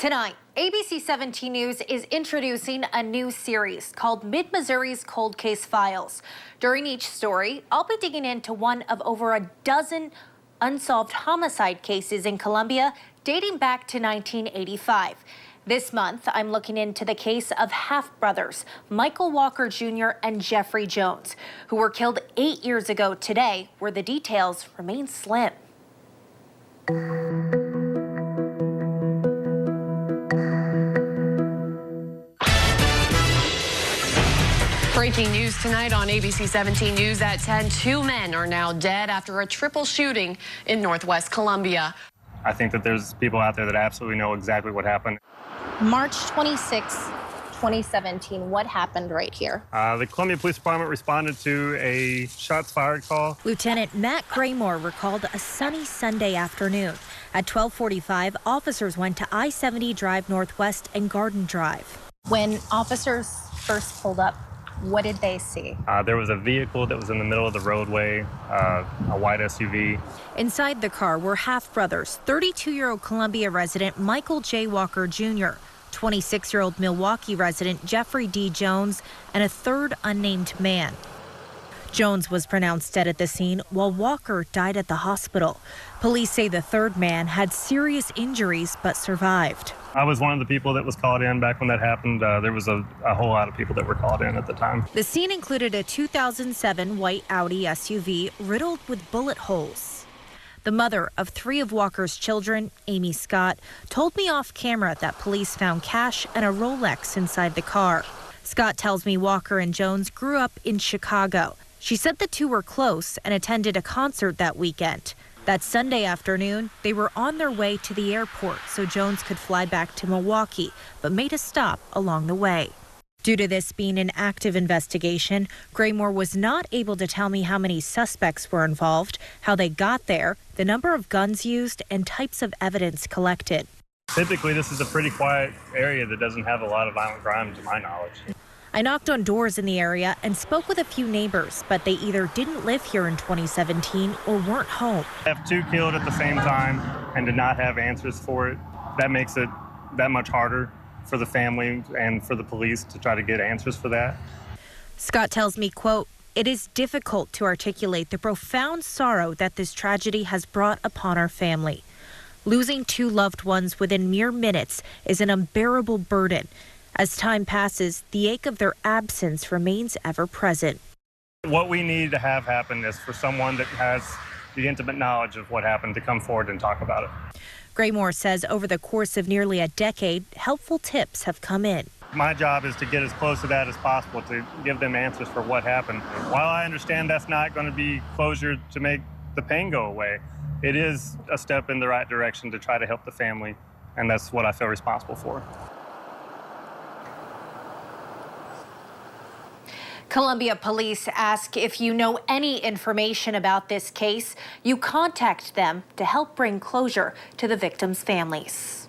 Tonight, ABC 17 News is introducing a new series called Mid-Missouri's Cold Case Files. During each story, I'll be digging into one of over a dozen unsolved homicide cases in Columbia dating back to 1985. This month, I'm looking into the case of half-brothers Michael Walker Jr. and Jeffrey Jones, who were killed 8 years ago today, where the details remain slim. Breaking news tonight on ABC 17 News at 10. 2 men are now dead after a triple shooting in Northwest Columbia. I think that there's people out there that absolutely know exactly what happened. March 26, 2017. What happened right here? The Columbia Police Department responded to a shots fired call. Lieutenant Matt Graymore recalled a sunny Sunday afternoon. At 12:45, officers went to I-70 Drive Northwest and Garden Drive. When officers first pulled up, what did they see? There was a vehicle that was in the middle of the roadway, a white SUV. Inside the car were half-brothers, 32-year-old Columbia resident Michael J. Walker Jr., 26-year-old Milwaukee resident Jeffrey D. Jones, and a third unnamed man. Jones was pronounced dead at the scene, while Walker died at the hospital. Police say the third man had serious injuries but survived. I was one of the people that was called in back when that happened. There was a whole lot of people that were called in at the time. The scene included a 2007 white Audi SUV riddled with bullet holes. The mother of 3 of Walker's children, Amy Scott, told me off camera that police found cash and a Rolex inside the car. Scott tells me Walker and Jones grew up in Chicago. She said the two were close and attended a concert that weekend. That Sunday afternoon, they were on their way to the airport so Jones could fly back to Milwaukee, but made a stop along the way. Due to this being an active investigation, Graymore was not able to tell me how many suspects were involved, how they got there, the number of guns used, and types of evidence collected. Typically, this is a pretty quiet area that doesn't have a lot of violent crime, to my knowledge. I knocked on doors in the area and spoke with a few neighbors, but they either didn't live here in 2017 or weren't home. Have 2 killed at the same time and to not have answers for it, that makes it that much harder for the family and for the police to try to get answers for that. Scott tells me, quote, "It is difficult to articulate the profound sorrow that this tragedy has brought upon our family. Losing 2 loved ones within mere minutes is an unbearable burden. As time passes, the ache of their absence remains ever present." What we need to have happen is for someone that has the intimate knowledge of what happened to come forward and talk about it. Graymore says over the course of nearly a decade, helpful tips have come in. My job is to get as close to that as possible to give them answers for what happened. While I understand that's not going to be closure to make the pain go away, it is a step in the right direction to try to help the family, and that's what I feel responsible for. Columbia police ask if you know any information about this case, you contact them to help bring closure to the victims' families.